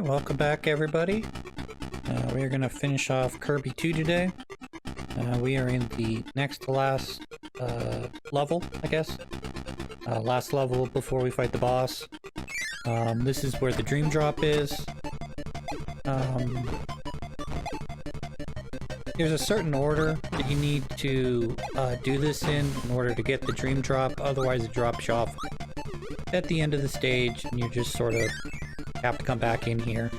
welcome back everybody. We are going to finish off Kirby 2 today. We are in the next to last level, I guess. Last level before we fight the boss. This is where the dream drop is. There's a certain order that you need to do this in order to get the dream drop, otherwise it drops you off at the end of the stage and you just sort of have to come back in here.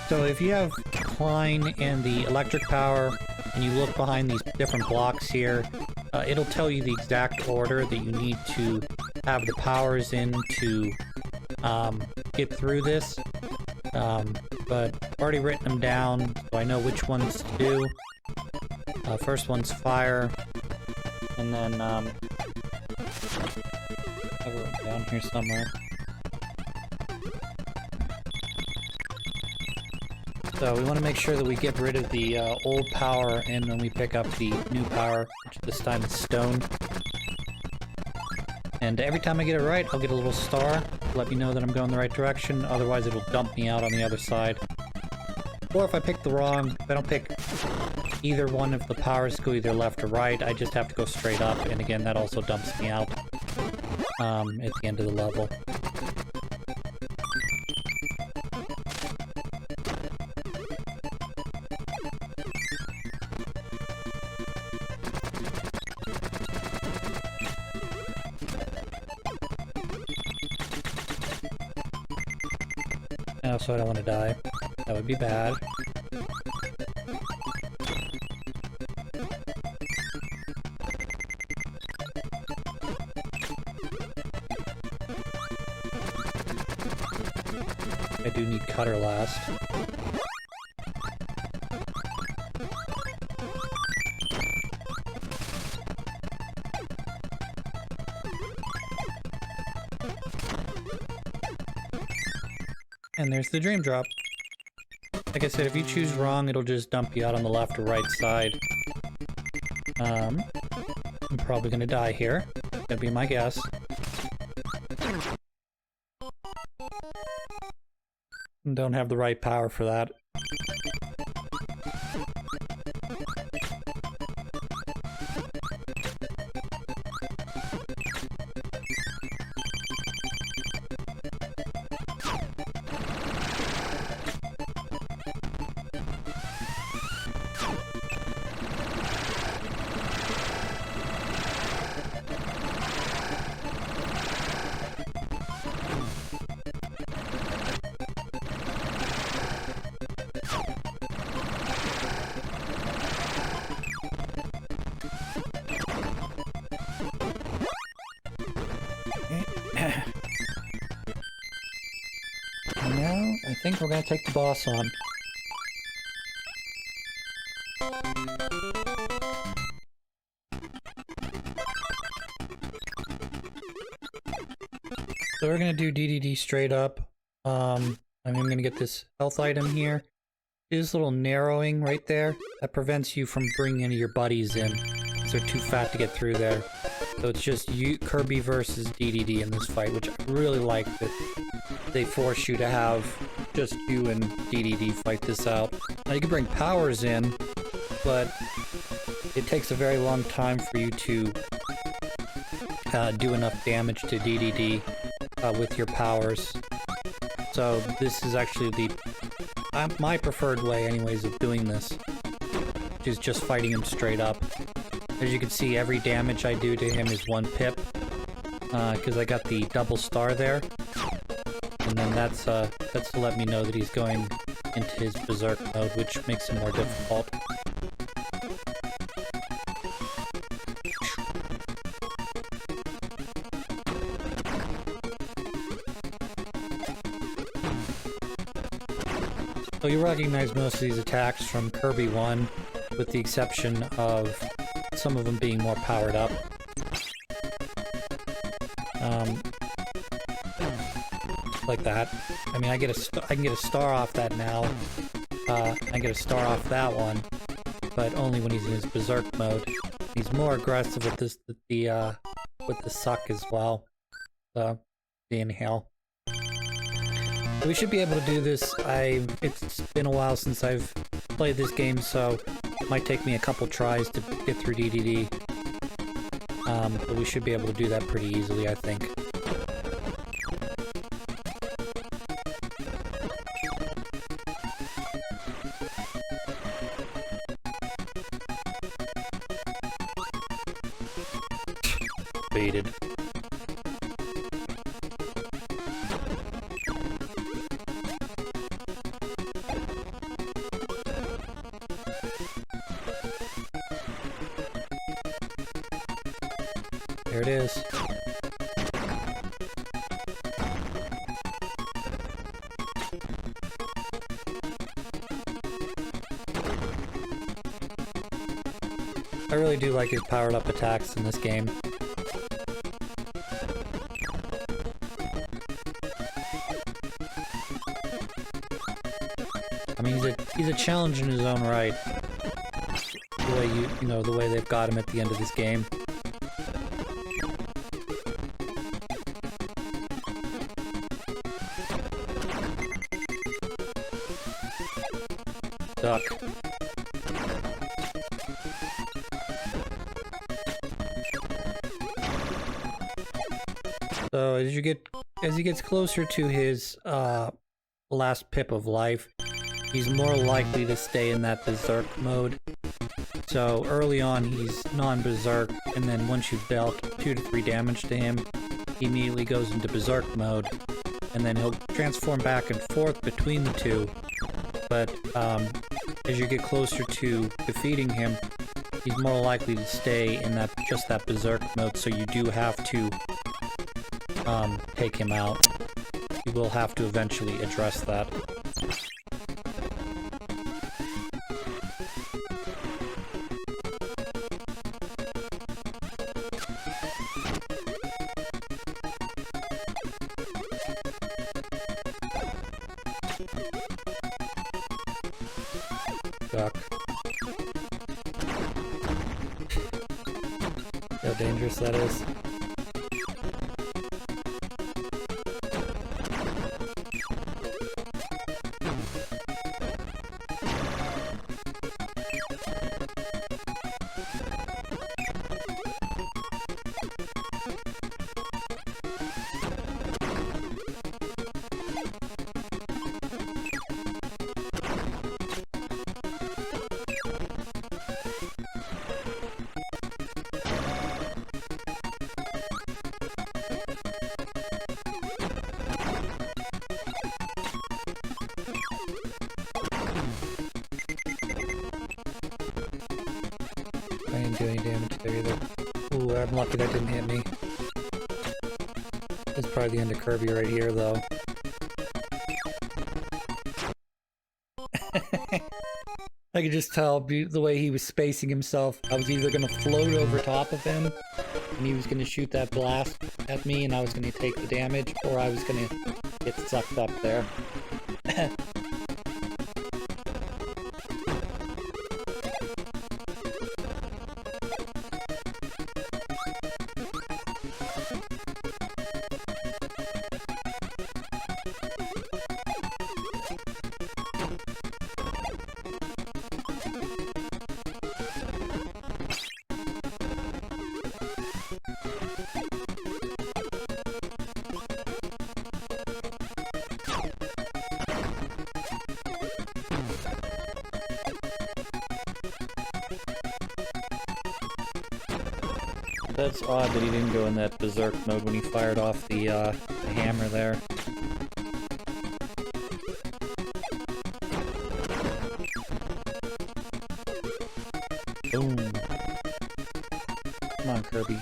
So if you have Klein and the electric power and you look behind these different blocks here, it'll tell you the exact order that you need to have the powers in to get through this. But I've already written them down so I know which ones to do. First one's fire, and then I wrote it down here somewhere. So we want to make sure that we get rid of the old power, and then we pick up the new power, which this time is stone. And every time I get it right, I'll get a little star to let me know that I'm going the right direction, otherwise it'll dump me out on the other side. Or if I pick the wrong, if I don't pick either one of the powers to go either left or right, I just have to go straight up, and again, that also dumps me out at the end of the level. So I don't want to die. That would be bad. I do need cutter last. And there's the dream drop. Like I said, if you choose wrong, it'll just dump you out on the left or right side. I'm probably gonna die here. That'd be my guess. Don't have the right power for that. Now, I think we're gonna take the boss on. So we're gonna do DDD straight up. I'm gonna get this health item here. This little narrowing right there, that prevents you from bringing any of your buddies in, because they're too fat to get through there. So it's just you, Kirby versus DDD in this fight, which I really like that they force you to have just you and DDD fight this out. Now you can bring powers in, but it takes a very long time for you to do enough damage to DDD with your powers. So this is actually my preferred way anyways of doing this, which is just fighting him straight up. As you can see, every damage I do to him is 1 pip, because I got the double star there. And then that's to let me know that he's going into his berserk mode, which makes him more difficult. So you recognize most of these attacks from Kirby 1, with the exception of some of them being more powered up. Like that. I mean, I can get a star off that now. I get a star off that one, but only when he's in his berserk mode. He's more aggressive with this, with the suck as well. The inhale. We should be able to do this. It's been a while since I've played this game, so it might take me a couple tries to get through DDD. But we should be able to do that pretty easily, I think. Baited. There it is. I really do like his powered up attacks in this game. I mean, he's a challenge in his own right. The way you know, the way they've got him at the end of this game. Duck. So as he gets closer to his last pip of life, he's more likely to stay in that berserk mode. So early on he's non-berserk, and then once you've dealt 2 to 3 damage to him, he immediately goes into berserk mode, and then he'll transform back and forth between the two. But as you get closer to defeating him, he's more likely to stay in just that berserk mode, so you do have to take him out. You will have to eventually address that. Duck. How dangerous that is. I didn't do any damage there either. Ooh, I'm lucky that didn't hit me. That's probably the end of Kirby right here, though. I could just tell the way he was spacing himself. I was either going to float over top of him, and he was going to shoot that blast at me, and I was going to take the damage, or I was going to get sucked up there. That's odd that he didn't go in that berserk mode when he fired off the hammer there. Boom. Come on, Kirby.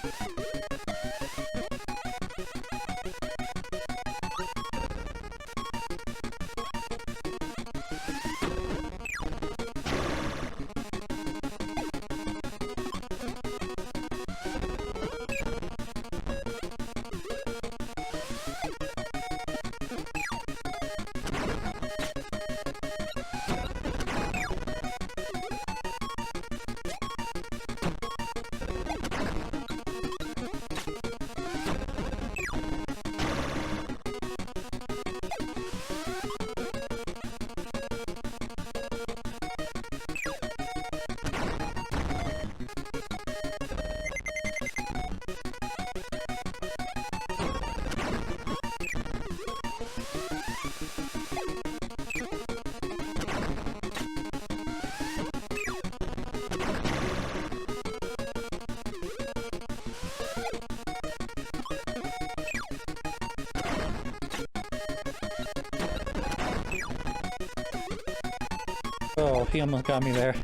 Oh, he almost got me there.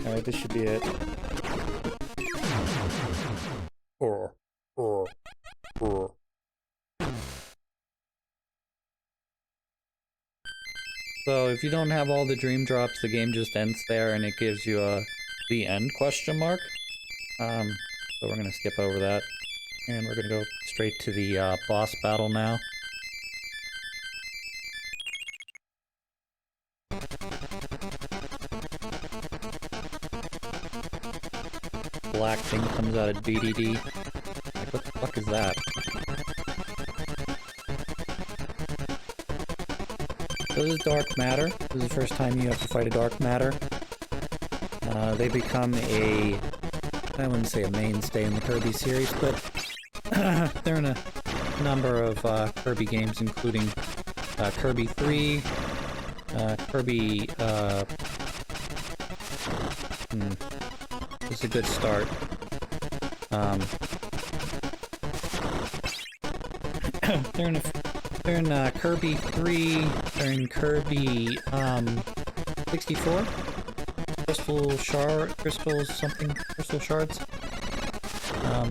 Alright, this should be it. So if you don't have all the dream drops, the game just ends there and it gives you a the end question mark. So we're gonna skip over that. And we're gonna go straight to the boss battle now. Black thing comes out of DDD. Like, what the fuck is that? So this is Dark Matter. This is the first time you have to fight a Dark Matter. They become a... I wouldn't say a mainstay in the Kirby series, but they're in a number of Kirby games, including Kirby 3, Kirby... This is a good start. They're in Kirby 3, they're in Kirby 64? Crystal Shards.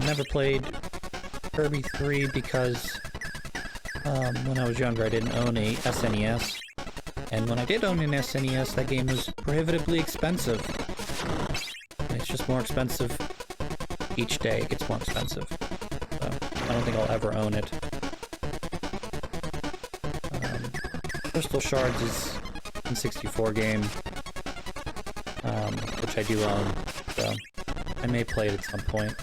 Never played Kirby 3 because when I was younger I didn't own a SNES. And when I did own an SNES, that game was prohibitively expensive. And it's just more expensive each day, it gets more expensive. So I don't think I'll ever own it. Crystal Shards is a 64 game, which I do own, so I may play it at some point.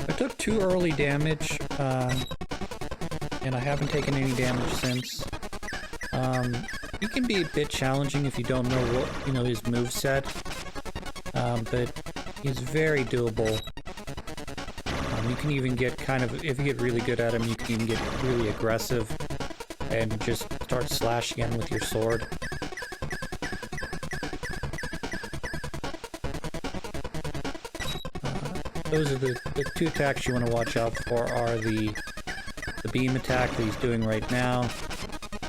I took 2 early damage, and I haven't taken any damage since. He can be a bit challenging if you don't know what, his moveset, but he's very doable. You can even get if you get really good at him, you can even get really aggressive and just start slashing him with your sword. Those are the 2 attacks you want to watch out for are the beam attack that he's doing right now.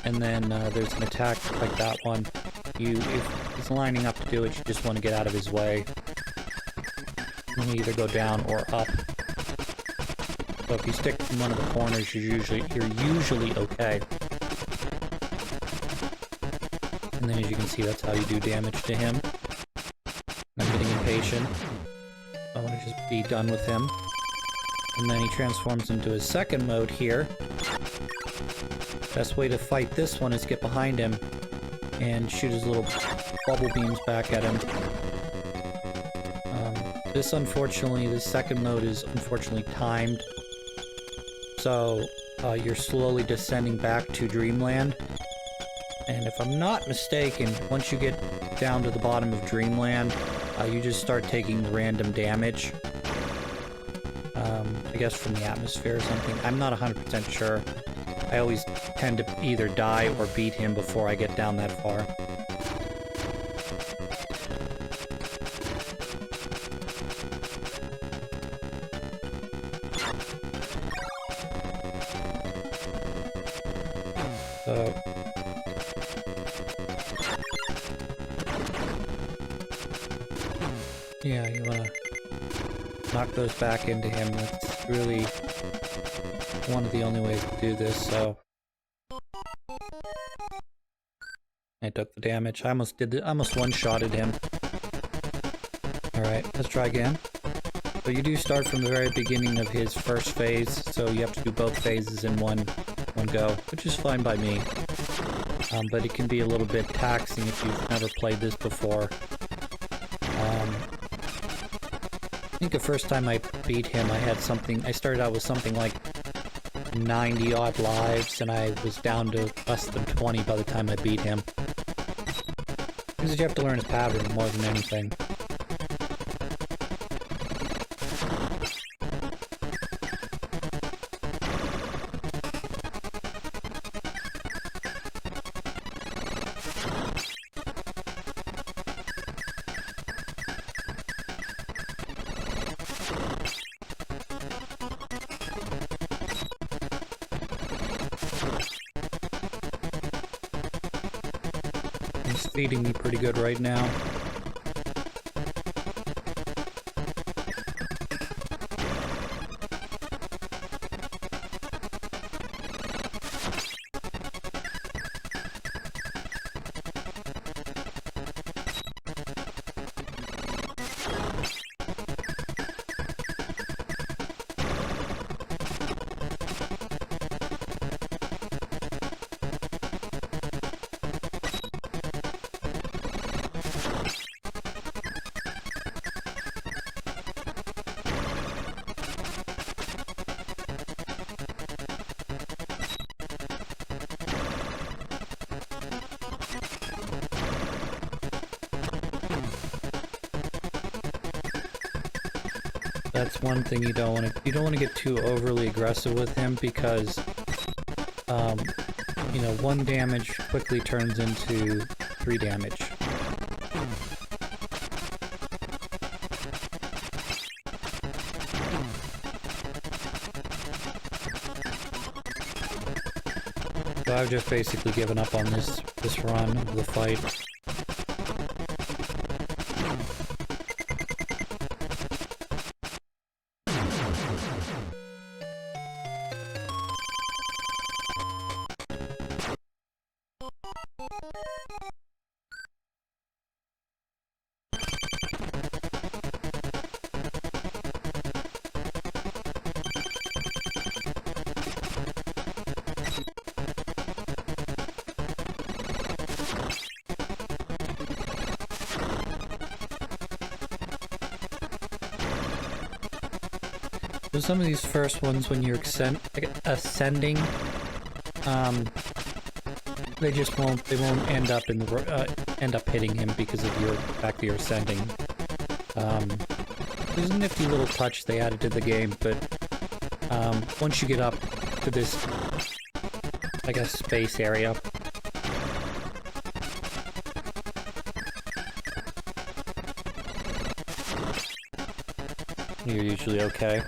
And then there's an attack like that one. If he's lining up to do it, you just want to get out of his way. You can either go down or up. So if you stick in one of the corners, you're usually okay. And then as you can see, that's how you do damage to him. I'm getting impatient. I want to just be done with him. And then he transforms into his second mode here. Best way to fight this one is get behind him and shoot his little bubble beams back at him. This second mode is unfortunately timed. So you're slowly descending back to Dreamland. And if I'm not mistaken, once you get down to the bottom of Dreamland, you just start taking random damage. I guess from the atmosphere or something. I'm not 100% sure. I always tend to either die or beat him before I get down that far. So... yeah, you wanna knock those back into him. That's really one of the only ways to do this, so... I took the damage. I almost one-shotted him. Alright, let's try again. So you do start from the very beginning of his first phase, so you have to do both phases in one go, which is fine by me. But it can be a little bit taxing if you've never played this before. I think the first time I beat him, I started out with something like 90 odd lives, and I was down to less than 20 by the time I beat him. Because you have to learn his pattern more than anything. He's feeding me pretty good right now. That's one thing you don't want to get too overly aggressive with him because, you know, 1 damage quickly turns into 3 damage. So I've just basically given up on this run of the fight. So some of these first ones, when you're ascending, they just won't end up in the end up hitting him because of your fact that you're ascending. There's a nifty little touch they added to the game, but once you get up to this, I guess, space area, you're usually okay.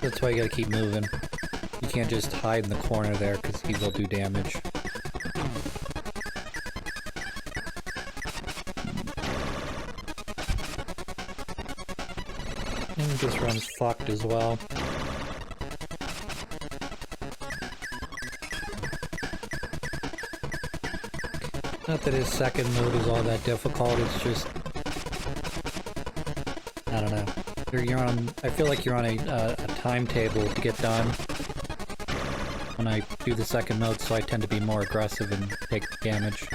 That's why you gotta keep moving. You can't just hide in the corner there, because he will do damage. And he just runs fucked as well. Not that his second mode is all that difficult, it's just... I don't know. You're on, I feel like you're on a timetable to get done when I do the second mode, so I tend to be more aggressive and take damage.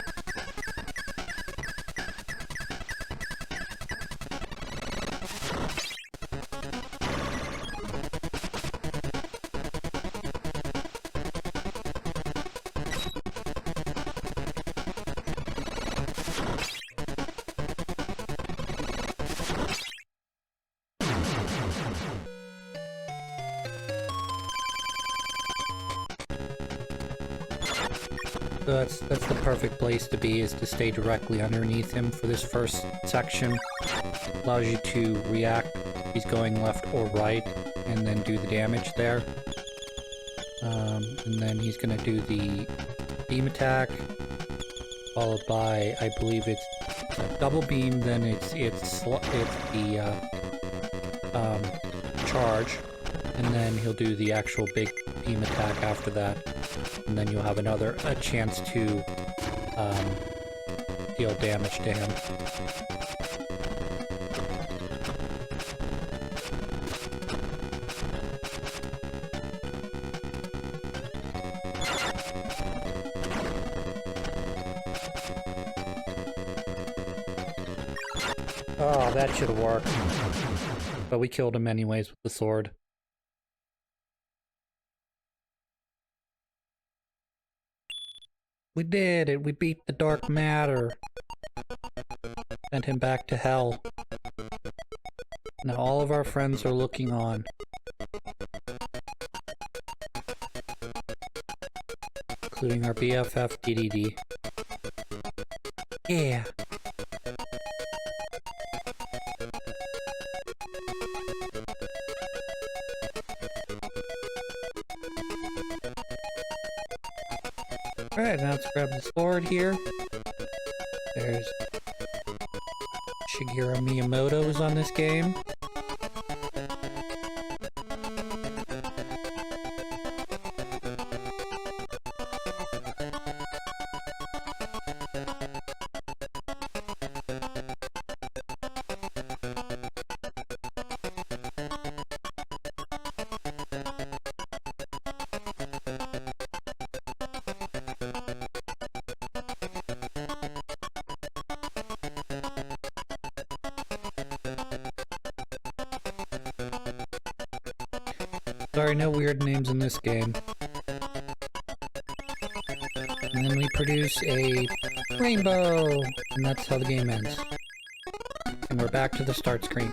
So that's the perfect place to be, is to stay directly underneath him for this first section. Allows you to react if he's going left or right, and then do the damage there. And then he's gonna do the beam attack, followed by, I believe it's a double beam, then it's the charge, and then he'll do the actual big beam attack after that. And then you'll have a chance to deal damage to him. Oh, that should have worked. But we killed him anyways with the sword. We did it! We beat the dark matter. Sent him back to hell. Now all of our friends are looking on. Including our BFF DDD. Yeah! Alright, now let's grab the sword here. There's Shigeru Miyamoto's on this game. Sorry, no weird names in this game. And then we produce a rainbow! And that's how the game ends. And we're back to the start screen.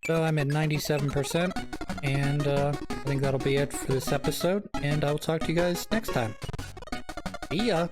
So I'm at 97%, and I think that'll be it for this episode, and I will talk to you guys next time. See ya!